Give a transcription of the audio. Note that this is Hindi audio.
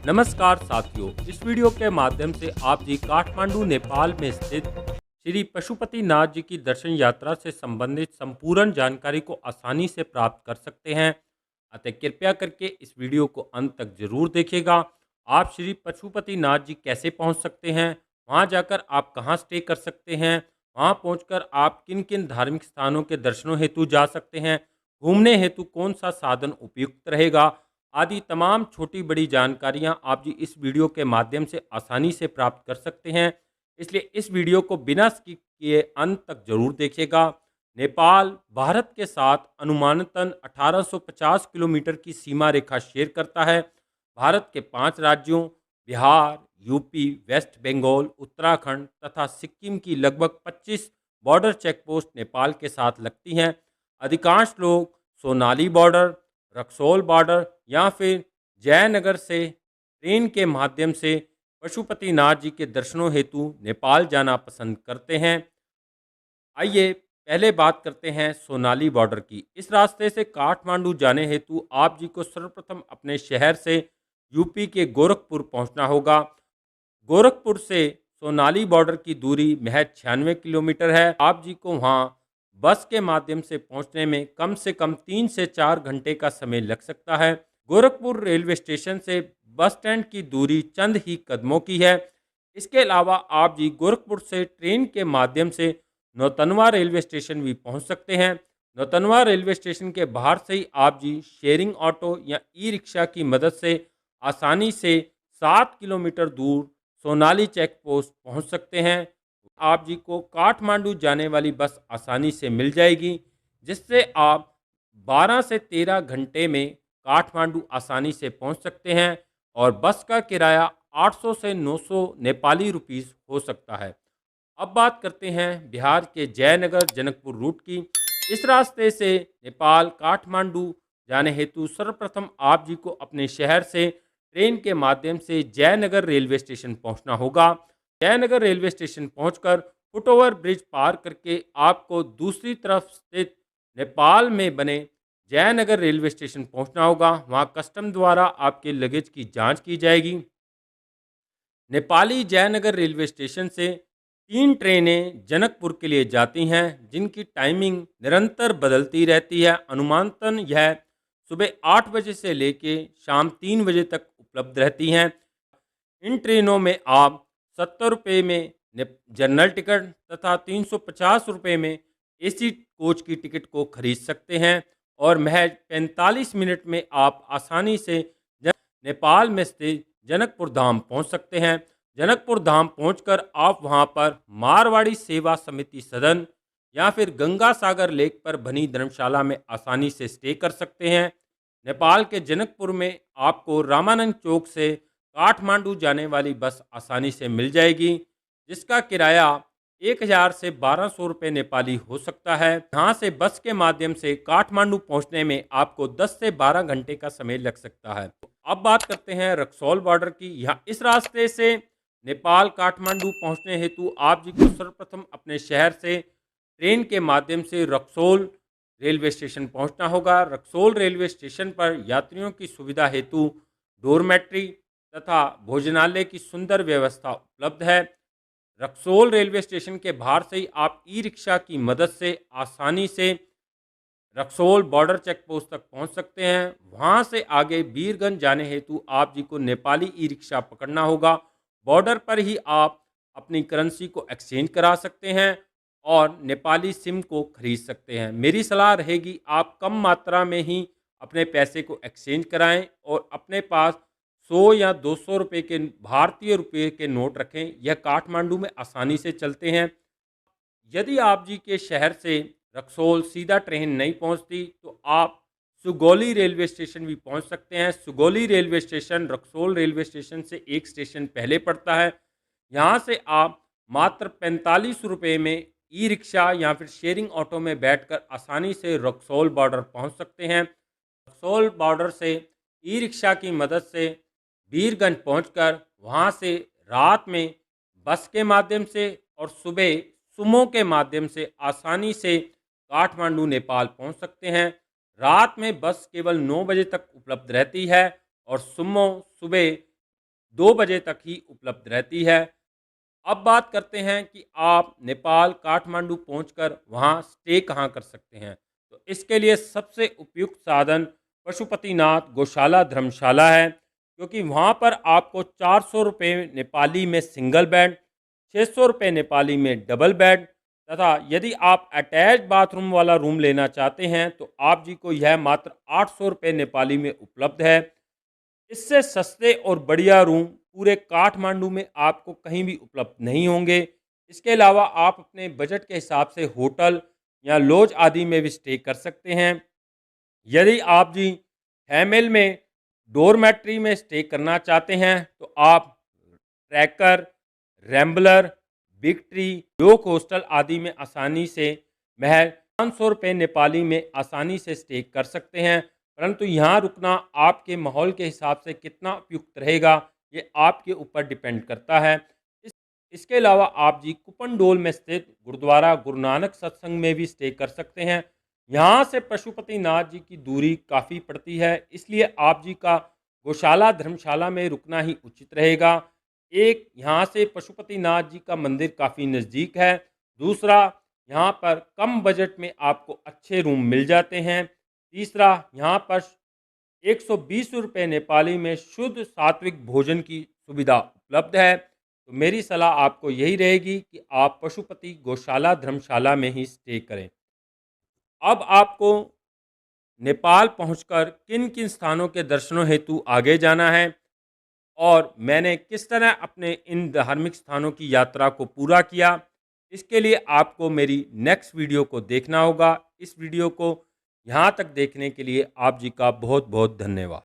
नमस्कार साथियों, इस वीडियो के माध्यम से आप जी काठमांडू नेपाल में स्थित श्री पशुपतिनाथ जी की दर्शन यात्रा से संबंधित संपूर्ण जानकारी को आसानी से प्राप्त कर सकते हैं। अतः कृपया करके इस वीडियो को अंत तक जरूर देखिएगा। आप श्री पशुपतिनाथ जी कैसे पहुंच सकते हैं, वहां जाकर आप कहां स्टे कर सकते हैं, वहां पहुंचकर आप किन किन धार्मिक स्थानों के दर्शनों हेतु जा सकते हैं, घूमने हेतु कौन सा साधन उपयुक्त रहेगा, आदि तमाम छोटी बड़ी जानकारियां आप जी इस वीडियो के माध्यम से आसानी से प्राप्त कर सकते हैं। इसलिए इस वीडियो को बिना स्किप किए अंत तक जरूर देखिएगा। नेपाल भारत के साथ अनुमानतन 1850 किलोमीटर की सीमा रेखा शेयर करता है। भारत के 5 राज्यों बिहार, यूपी, वेस्ट बंगाल, उत्तराखंड तथा सिक्किम की लगभग 25 बॉर्डर चेकपोस्ट नेपाल के साथ लगती हैं। अधिकांश लोग सोनाली बॉर्डर, रक्सौल बॉर्डर या फिर जयनगर से ट्रेन के माध्यम से पशुपतिनाथ जी के दर्शनों हेतु नेपाल जाना पसंद करते हैं। आइए पहले बात करते हैं सोनाली बॉर्डर की। इस रास्ते से काठमांडू जाने हेतु आप जी को सर्वप्रथम अपने शहर से यूपी के गोरखपुर पहुंचना होगा। गोरखपुर से सोनाली बॉर्डर की दूरी महज 96 किलोमीटर है। आप जी को वहां बस के माध्यम से पहुंचने में कम से कम 3 से 4 घंटे का समय लग सकता है। गोरखपुर रेलवे स्टेशन से बस स्टैंड की दूरी चंद ही कदमों की है। इसके अलावा आप जी गोरखपुर से ट्रेन के माध्यम से नौतनवा रेलवे स्टेशन भी पहुंच सकते हैं। नौतनवा रेलवे स्टेशन के बाहर से ही आप जी शेयरिंग ऑटो या ई रिक्शा की मदद से आसानी से 7 किलोमीटर दूर सोनाली चेक पोस्ट पहुँच सकते हैं। आप जी को काठमांडू जाने वाली बस आसानी से मिल जाएगी, जिससे आप 12 से 13 घंटे में काठमांडू आसानी से पहुंच सकते हैं और बस का किराया 800 से 900 नेपाली रुपीस हो सकता है। अब बात करते हैं बिहार के जयनगर जनकपुर रूट की। इस रास्ते से नेपाल काठमांडू जाने हेतु सर्वप्रथम आप जी को अपने शहर से ट्रेन के माध्यम से जयनगर रेलवे स्टेशन पहुंचना होगा। जयनगर रेलवे स्टेशन पहुंचकर फुटओवर ब्रिज पार करके आपको दूसरी तरफ स्थित नेपाल में बने जयनगर रेलवे स्टेशन पहुंचना होगा। वहां कस्टम द्वारा आपके लगेज की जांच की जाएगी। नेपाली जयनगर रेलवे स्टेशन से 3 ट्रेनें जनकपुर के लिए जाती हैं, जिनकी टाइमिंग निरंतर बदलती रहती है। अनुमानतन यह सुबह 8 बजे से लेके शाम 3 बजे तक उपलब्ध रहती हैं। इन ट्रेनों में आप 70 रुपये में जनरल टिकट तथा 350 रुपये में एसी कोच की टिकट को खरीद सकते हैं और महज 45 मिनट में आप आसानी से नेपाल में स्थित जनकपुर धाम पहुंच सकते हैं। जनकपुर धाम पहुंचकर आप वहां पर मारवाड़ी सेवा समिति सदन या फिर गंगा सागर लेक पर बनी धर्मशाला में आसानी से स्टे कर सकते हैं। नेपाल के जनकपुर में आपको रामानंद चौक से काठमांडू जाने वाली बस आसानी से मिल जाएगी, जिसका किराया 1000 से 1200 रुपये नेपाली हो सकता है। यहाँ से बस के माध्यम से काठमांडू पहुँचने में आपको 10 से 12 घंटे का समय लग सकता है। अब बात करते हैं रक्सौल बॉर्डर की। यहाँ इस रास्ते से नेपाल काठमांडू पहुँचने हेतु आप जी को सर्वप्रथम अपने शहर से ट्रेन के माध्यम से रक्सौल रेलवे स्टेशन पहुंचना होगा। रक्सौल रेलवे स्टेशन पर यात्रियों की सुविधा हेतु डोरमेट्री तथा भोजनालय की सुंदर व्यवस्था उपलब्ध है। रक्सौल रेलवे स्टेशन के बाहर से ही आप ई रिक्शा की मदद से आसानी से रक्सौल बॉर्डर चेक पोस्ट तक पहुंच सकते हैं। वहां से आगे बीरगंज जाने हेतु आप जी को नेपाली ई रिक्शा पकड़ना होगा। बॉर्डर पर ही आप अपनी करेंसी को एक्सचेंज करा सकते हैं और नेपाली सिम को खरीद सकते हैं। मेरी सलाह रहेगी आप कम मात्रा में ही अपने पैसे को एक्सचेंज कराएं और अपने पास 100 या 200 रुपये के भारतीय रुपये के नोट रखें। यह काठमांडू में आसानी से चलते हैं। यदि आप जी के शहर से रक्सौल सीधा ट्रेन नहीं पहुंचती तो आप सुगौली रेलवे स्टेशन भी पहुंच सकते हैं। Sugauli railway station Raxaul railway station से एक स्टेशन पहले पड़ता है। यहाँ से आप मात्र 45 रुपये में ई रिक्शा या फिर शेयरिंग ऑटो में बैठकर आसानी से रक्सौल बॉर्डर पहुंच सकते हैं। रक्सौल बॉर्डर से ई रिक्शा की मदद से बीरगंज पहुंचकर वहां से रात में बस के माध्यम से और सुबह सुमो के माध्यम से आसानी से काठमांडू नेपाल पहुंच सकते हैं। रात में बस केवल 9 बजे तक उपलब्ध रहती है और सुबह 2 बजे तक ही उपलब्ध रहती है। अब बात करते हैं कि आप नेपाल काठमांडू पहुंचकर वहां स्टे कहां कर सकते हैं। तो इसके लिए सबसे उपयुक्त साधन पशुपतिनाथ गौशाला धर्मशाला है, क्योंकि वहां पर आपको 400 रुपये नेपाली में सिंगल बेड, 600 रुपये नेपाली में डबल बेड तथा यदि आप अटैच बाथरूम वाला रूम लेना चाहते हैं तो आप जी को यह मात्र 800 रुपये नेपाली में उपलब्ध है। इससे सस्ते और बढ़िया रूम पूरे काठमांडू में आपको कहीं भी उपलब्ध नहीं होंगे। इसके अलावा आप अपने बजट के हिसाब से होटल या लॉज आदि में भी स्टे कर सकते हैं। यदि आप जी फैमिली में डोरमेट्री में स्टे करना चाहते हैं तो आप ट्रैकर, रैम्बलर, बिग ट्री, योग हॉस्टल आदि में आसानी से महज 500 रुपये नेपाली में आसानी से स्टे कर सकते हैं। परंतु यहाँ रुकना आपके माहौल के हिसाब से कितना उपयुक्त रहेगा, ये आपके ऊपर डिपेंड करता है। इस इसके अलावा आप जी कुपन में स्थित गुरुद्वारा गुरु नानक सत्संग में भी स्टे कर सकते हैं। यहाँ से पशुपतिनाथ जी की दूरी काफ़ी पड़ती है, इसलिए आप जी का गौशाला धर्मशाला में रुकना ही उचित रहेगा। एक यहाँ से पशुपतिनाथ जी का मंदिर काफ़ी नज़दीक है, दूसरा यहाँ पर कम बजट में आपको अच्छे रूम मिल जाते हैं, तीसरा यहाँ पर 120 रुपये नेपाली में शुद्ध सात्विक भोजन की सुविधा उपलब्ध है। तो मेरी सलाह आपको यही रहेगी कि आप पशुपति गौशाला धर्मशाला में ही स्टे करें। अब आपको नेपाल पहुंचकर किन किन स्थानों के दर्शनों हेतु आगे जाना है और मैंने किस तरह अपने इन धार्मिक स्थानों की यात्रा को पूरा किया, इसके लिए आपको मेरी नेक्स्ट वीडियो को देखना होगा। इस वीडियो को यहाँ तक देखने के लिए आप जी का बहुत बहुत धन्यवाद।